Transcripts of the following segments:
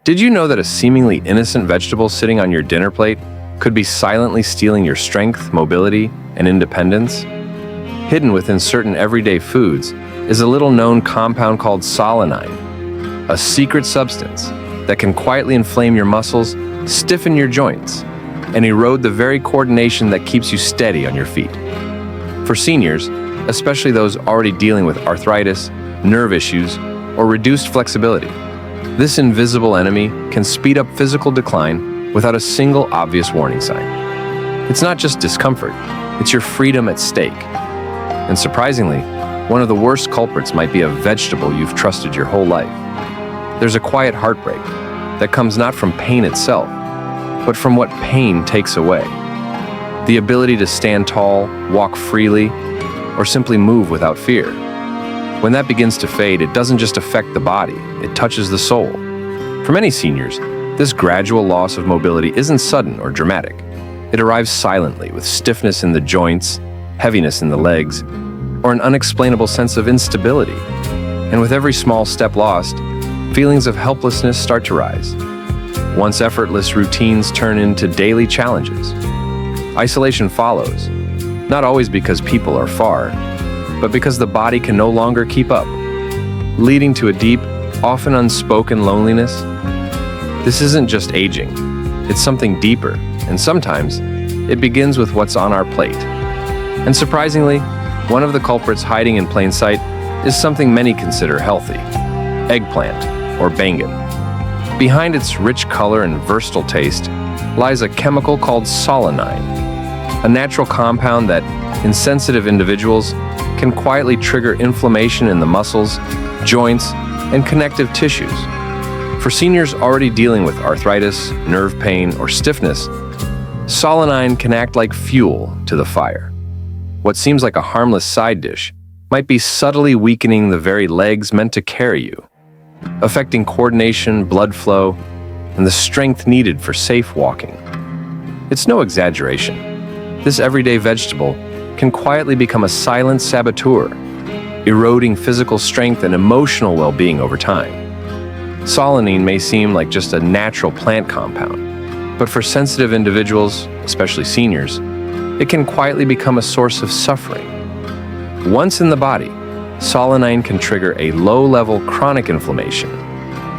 Did you know that a seemingly innocent vegetable sitting on your dinner plate could be silently stealing your strength, mobility, and independence? Hidden within certain everyday foods is a little-known compound called solanine, a secret substance that can quietly inflame your muscles, stiffen your joints, and erode the very coordination that keeps you steady on your feet. For seniors, especially those already dealing with arthritis, nerve issues, or reduced flexibility, this invisible enemy can speed up physical decline without a single obvious warning sign. It's not just discomfort, it's your freedom at stake. And surprisingly, one of the worst culprits might be a vegetable you've trusted your whole life. There's a quiet heartbreak that comes not from pain itself, but from what pain takes away. The ability to stand tall, walk freely, or simply move without fear. When that begins to fade, it doesn't just affect the body, it touches the soul. For many seniors, this gradual loss of mobility isn't sudden or dramatic. It arrives silently with stiffness in the joints, heaviness in the legs, or an unexplainable sense of instability. And with every small step lost, feelings of helplessness start to rise. Once effortless routines turn into daily challenges. Isolation follows, not always because people are far, but because the body can no longer keep up, leading to a deep, often unspoken loneliness. This isn't just aging, it's something deeper, and sometimes it begins with what's on our plate. And surprisingly, one of the culprits hiding in plain sight is something many consider healthy: eggplant, or bangan. Behind its rich color and versatile taste lies a chemical called solanine, a natural compound that, in sensitive individuals, can quietly trigger inflammation in the muscles, joints, and connective tissues. For seniors already dealing with arthritis, nerve pain, or stiffness, solanine can act like fuel to the fire. What seems like a harmless side dish might be subtly weakening the very legs meant to carry you, affecting coordination, blood flow, and the strength needed for safe walking. It's no exaggeration. This everyday vegetable can quietly become a silent saboteur, eroding physical strength and emotional well-being over time. Solanine may seem like just a natural plant compound, but for sensitive individuals, especially seniors, it can quietly become a source of suffering. Once in the body, solanine can trigger a low-level chronic inflammation,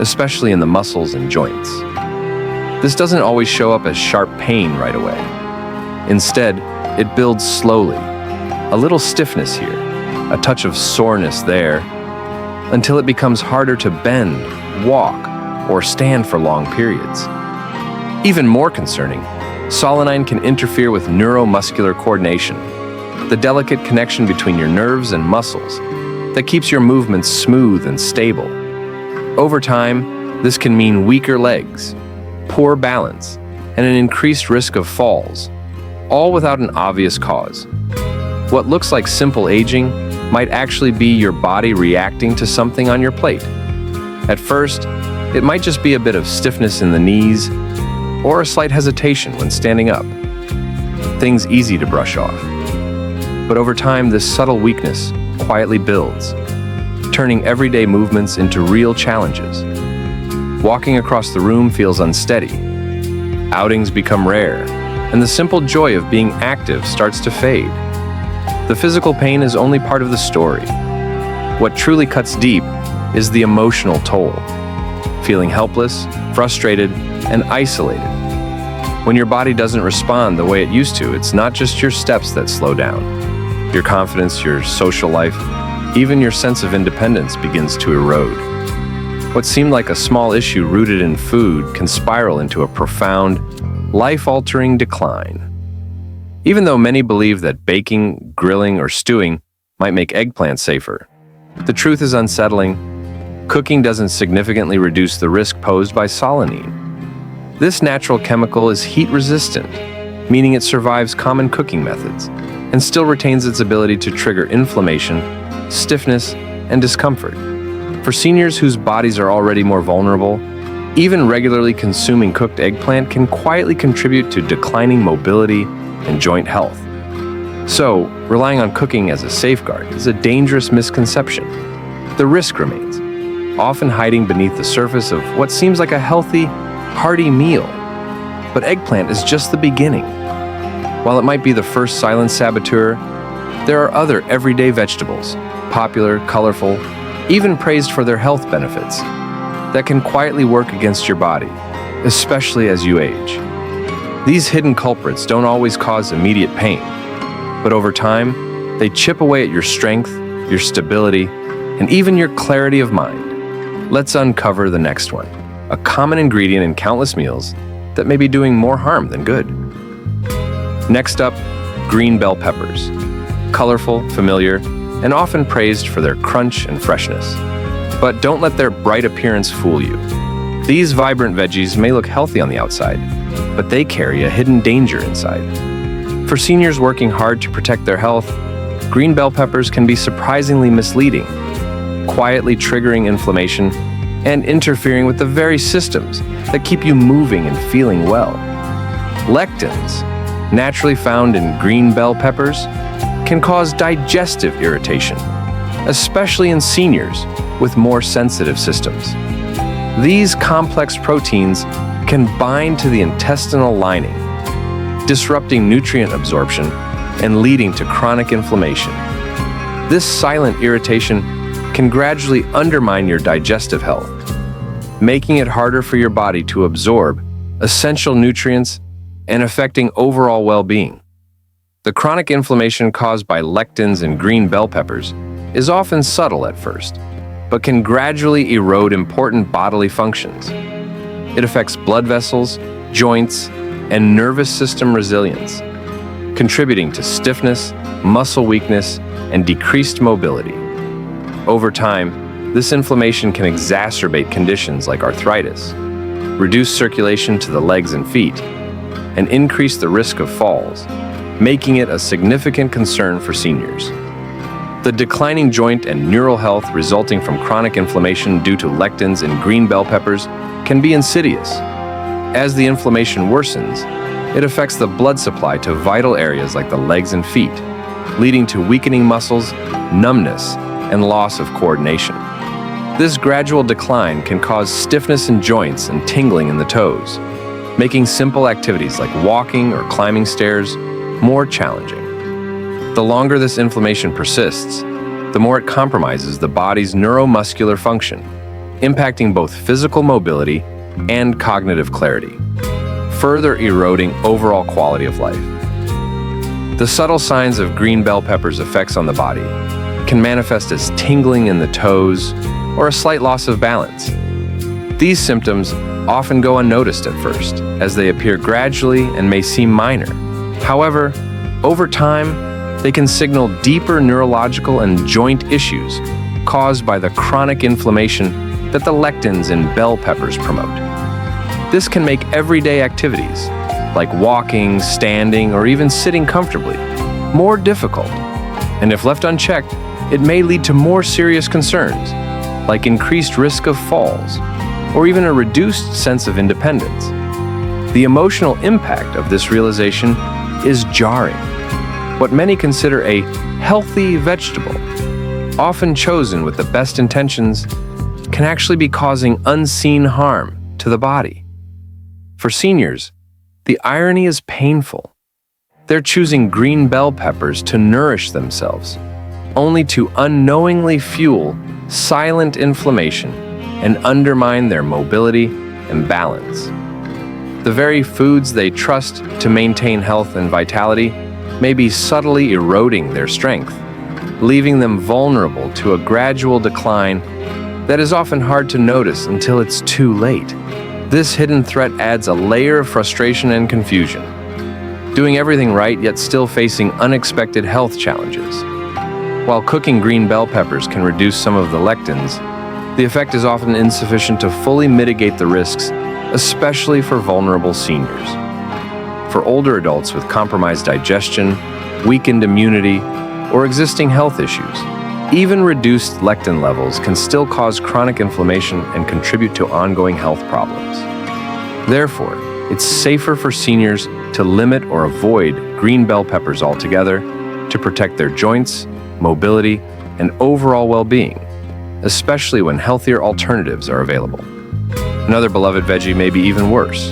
especially in the muscles and joints. This doesn't always show up as sharp pain right away. Instead, it builds slowly, a little stiffness here, a touch of soreness there, until it becomes harder to bend, walk, or stand for long periods. Even more concerning, solanine can interfere with neuromuscular coordination, the delicate connection between your nerves and muscles that keeps your movements smooth and stable. Over time, this can mean weaker legs, poor balance, and an increased risk of falls, all without an obvious cause. What looks like simple aging might actually be your body reacting to something on your plate. At first, it might just be a bit of stiffness in the knees or a slight hesitation when standing up. Things easy to brush off. But over time, this subtle weakness quietly builds, turning everyday movements into real challenges. Walking across the room feels unsteady. Outings become rare, and the simple joy of being active starts to fade. The physical pain is only part of the story. What truly cuts deep is the emotional toll. Feeling helpless, frustrated, and isolated. When your body doesn't respond the way it used to, it's not just your steps that slow down. Your confidence, your social life, even your sense of independence begins to erode. What seemed like a small issue rooted in food can spiral into a profound, life-altering decline. Even though many believe that baking, grilling, or stewing might make eggplant safer, the truth is unsettling. Cooking doesn't significantly reduce the risk posed by solanine. This natural chemical is heat-resistant, meaning it survives common cooking methods and still retains its ability to trigger inflammation, stiffness, and discomfort. For seniors whose bodies are already more vulnerable, even regularly consuming cooked eggplant can quietly contribute to declining mobility and joint health. So, relying on cooking as a safeguard is a dangerous misconception. The risk remains. often hiding beneath the surface of what seems like a healthy, hearty meal. But eggplant is just the beginning. While it might be the first silent saboteur, there are other everyday vegetables, popular, colorful, even praised for their health benefits, that can quietly work against your body, especially as you age. These hidden culprits don't always cause immediate pain, but over time, they chip away at your strength, your stability, and even your clarity of mind. Let's uncover the next one, a common ingredient in countless meals that may be doing more harm than good. Next up, green bell peppers. Colorful, familiar, and often praised for their crunch and freshness. But don't let their bright appearance fool you. These vibrant veggies may look healthy on the outside, but they carry a hidden danger inside. For seniors working hard to protect their health, green bell peppers can be surprisingly misleading, quietly triggering inflammation and interfering with the very systems that keep you moving and feeling well. Lectins, naturally found in green bell peppers, can cause digestive irritation, especially in seniors with more sensitive systems. These complex proteins can bind to the intestinal lining, disrupting nutrient absorption and leading to chronic inflammation. This silent irritation can gradually undermine your digestive health, making it harder for your body to absorb essential nutrients and affecting overall well-being. The chronic inflammation caused by lectins in green bell peppers is often subtle at first, but can gradually erode important bodily functions. It affects blood vessels, joints, and nervous system resilience, contributing to stiffness, muscle weakness, and decreased mobility. Over time, this inflammation can exacerbate conditions like arthritis, reduce circulation to the legs and feet, and increase the risk of falls, making it a significant concern for seniors. The declining joint and neural health resulting from chronic inflammation due to lectins in green bell peppers can be insidious. As the inflammation worsens, it affects the blood supply to vital areas like the legs and feet, leading to weakening muscles, numbness, and loss of coordination. This gradual decline can cause stiffness in joints and tingling in the toes, making simple activities like walking or climbing stairs more challenging. The longer this inflammation persists, the more it compromises the body's neuromuscular function, impacting both physical mobility and cognitive clarity, further eroding overall quality of life. The subtle signs of green bell pepper's effects on the body can manifest as tingling in the toes or a slight loss of balance. These symptoms often go unnoticed at first, as they appear gradually and may seem minor. However, over time, they can signal deeper neurological and joint issues caused by the chronic inflammation that the lectins in bell peppers promote. This can make everyday activities, like walking, standing, or even sitting comfortably, more difficult. And if left unchecked, it may lead to more serious concerns, like increased risk of falls, or even a reduced sense of independence. The emotional impact of this realization is jarring. What many consider a healthy vegetable, often chosen with the best intentions, can actually be causing unseen harm to the body. For seniors, the irony is painful. They're choosing green bell peppers to nourish themselves, only to unknowingly fuel silent inflammation and undermine their mobility and balance. The very foods they trust to maintain health and vitality may be subtly eroding their strength, leaving them vulnerable to a gradual decline that is often hard to notice until it's too late. This hidden threat adds a layer of frustration and confusion, doing everything right yet still facing unexpected health challenges. While cooking green bell peppers can reduce some of the lectins, the effect is often insufficient to fully mitigate the risks, especially for vulnerable seniors. For older adults with compromised digestion, weakened immunity, or existing health issues, even reduced lectin levels can still cause chronic inflammation and contribute to ongoing health problems. Therefore, it's safer for seniors to limit or avoid green bell peppers altogether to protect their joints, mobility, and overall well-being. especially when healthier alternatives are available. Another beloved veggie may be even worse.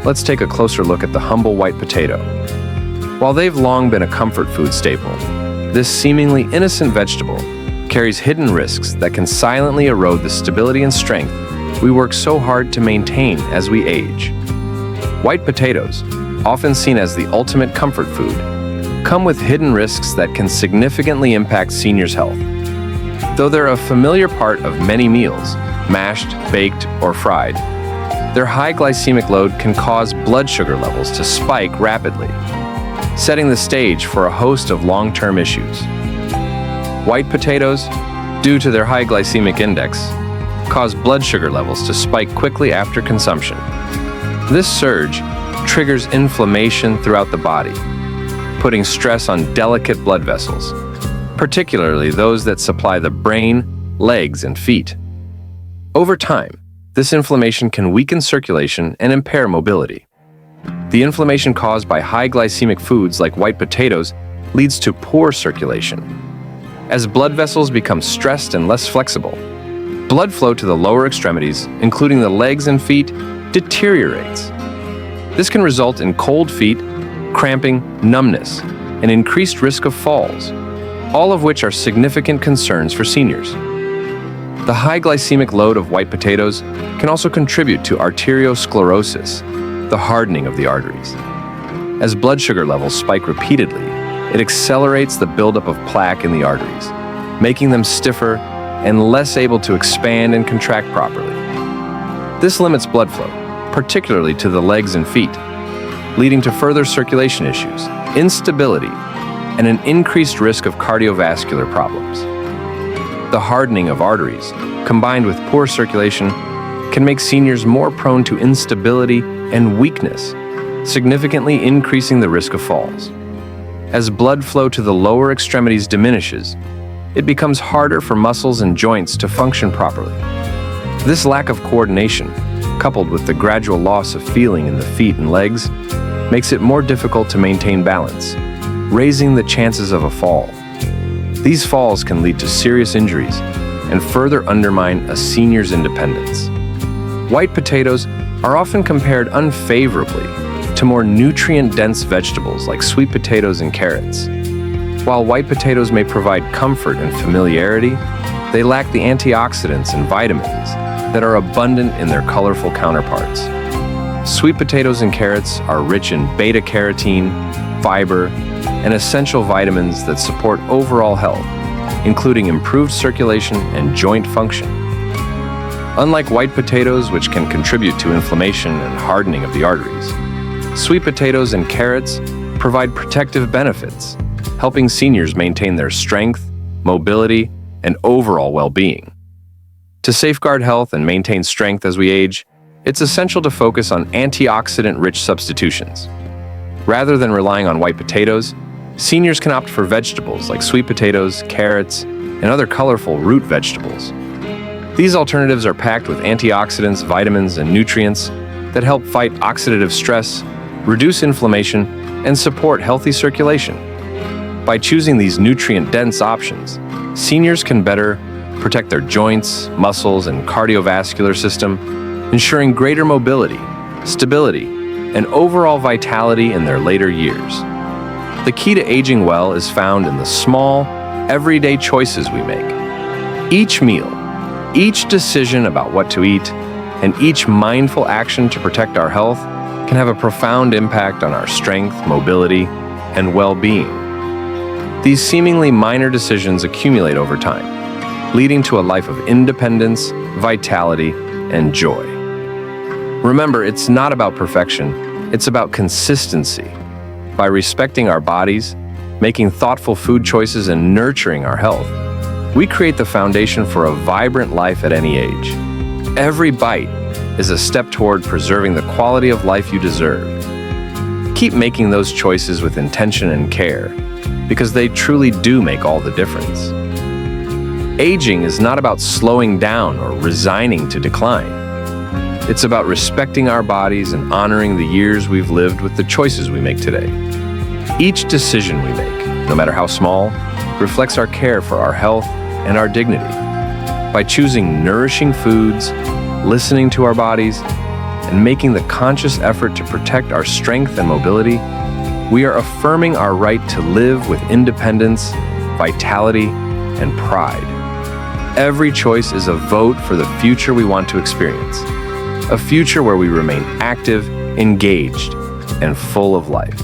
Let's take a closer look at the humble white potato. While they've long been a comfort food staple, this seemingly innocent vegetable carries hidden risks that can silently erode the stability and strength we work so hard to maintain as we age. White potatoes, often seen as the ultimate comfort food, come with hidden risks that can significantly impact seniors' health. Though they're a familiar part of many meals, mashed, baked, or fried, their high glycemic load can cause blood sugar levels to spike rapidly, setting the stage for a host of long-term issues. White potatoes, due to their high glycemic index, cause blood sugar levels to spike quickly after consumption. This surge triggers inflammation throughout the body, putting stress on delicate blood vessels, particularly those that supply the brain, legs, and feet. Over time, this inflammation can weaken circulation and impair mobility. The inflammation caused by high glycemic foods like white potatoes leads to poor circulation. As blood vessels become stressed and less flexible, blood flow to the lower extremities, including the legs and feet, deteriorates. This can result in cold feet, cramping, numbness, and increased risk of falls, all of which are significant concerns for seniors. The high glycemic load of white potatoes can also contribute to arteriosclerosis, the hardening of the arteries. As blood sugar levels spike repeatedly, it accelerates the buildup of plaque in the arteries, making them stiffer and less able to expand and contract properly. This limits blood flow, particularly to the legs and feet, leading to further circulation issues, instability, and an increased risk of cardiovascular problems. The hardening of arteries, combined with poor circulation, can make seniors more prone to instability and weakness, significantly increasing the risk of falls. As blood flow to the lower extremities diminishes, it becomes harder for muscles and joints to function properly. This lack of coordination, coupled with the gradual loss of feeling in the feet and legs, makes it more difficult to maintain balance, raising the chances of a fall. These falls can lead to serious injuries and further undermine a senior's independence. White potatoes are often compared unfavorably to more nutrient-dense vegetables like sweet potatoes and carrots. While white potatoes may provide comfort and familiarity, they lack the antioxidants and vitamins that are abundant in their colorful counterparts. Sweet potatoes and carrots are rich in beta-carotene, fiber, and essential vitamins that support overall health, including improved circulation and joint function. Unlike white potatoes, which can contribute to inflammation and hardening of the arteries, sweet potatoes and carrots provide protective benefits, helping seniors maintain their strength, mobility, and overall well-being. To safeguard health and maintain strength as we age, it's essential to focus on antioxidant-rich substitutions. Rather than relying on white potatoes, seniors can opt for vegetables like sweet potatoes, carrots, and other colorful root vegetables. These alternatives are packed with antioxidants, vitamins, and nutrients that help fight oxidative stress, reduce inflammation, and support healthy circulation. By choosing these nutrient-dense options, seniors can better protect their joints, muscles, and cardiovascular system, ensuring greater mobility, stability, and overall vitality in their later years. The key to aging well is found in the small, everyday choices we make. Each meal, each decision about what to eat, and each mindful action to protect our health can have a profound impact on our strength, mobility, and well-being. These seemingly minor decisions accumulate over time, leading to a life of independence, vitality, and joy. Remember, it's not about perfection, it's about consistency. By respecting our bodies, making thoughtful food choices, and nurturing our health, we create the foundation for a vibrant life at any age. Every bite is a step toward preserving the quality of life you deserve. Keep making those choices with intention and care, because they truly do make all the difference. Aging is not about slowing down or resigning to decline. It's about respecting our bodies and honoring the years we've lived with the choices we make today. Each decision we make, no matter how small, reflects our care for our health and our dignity. By choosing nourishing foods, listening to our bodies, and making the conscious effort to protect our strength and mobility, we are affirming our right to live with independence, vitality, and pride. Every choice is a vote for the future we want to experience, a future where we remain active, engaged, and full of life.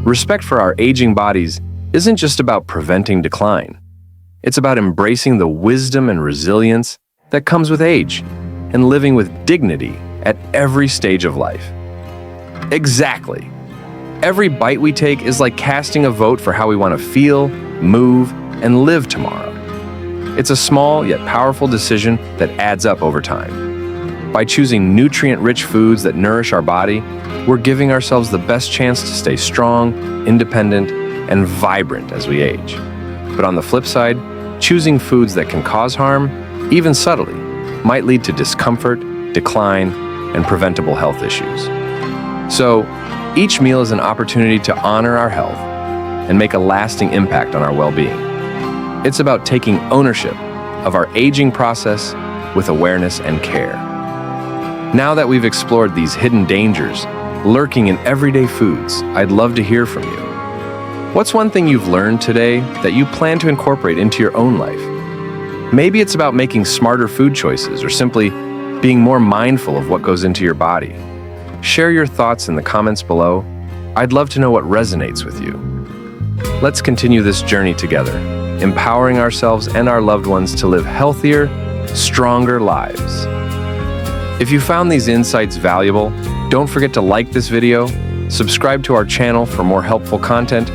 Respect for our aging bodies isn't just about preventing decline. It's about embracing the wisdom and resilience that comes with age and living with dignity at every stage of life. Exactly. Every bite we take is like casting a vote for how we want to feel, move, and live tomorrow. It's a small yet powerful decision that adds up over time. By choosing nutrient-rich foods that nourish our body, we're giving ourselves the best chance to stay strong, independent, and vibrant as we age. But on the flip side, choosing foods that can cause harm, even subtly, might lead to discomfort, decline, and preventable health issues. So, each meal is an opportunity to honor our health and make a lasting impact on our well-being. It's about taking ownership of our aging process with awareness and care. Now that we've explored these hidden dangers lurking in everyday foods, I'd love to hear from you. What's one thing you've learned today that you plan to incorporate into your own life? Maybe it's about making smarter food choices or simply being more mindful of what goes into your body. Share your thoughts in the comments below. I'd love to know what resonates with you. Let's continue this journey together, empowering ourselves and our loved ones to live healthier, stronger lives. If you found these insights valuable, don't forget to like this video, subscribe to our channel for more helpful content,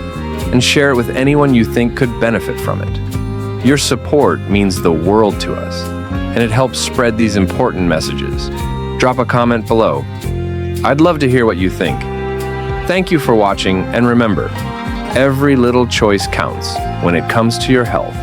and share it with anyone you think could benefit from it. Your support means the world to us, and it helps spread these important messages. Drop a comment below. I'd love to hear what you think. Thank you for watching, and remember, every little choice counts when it comes to your health.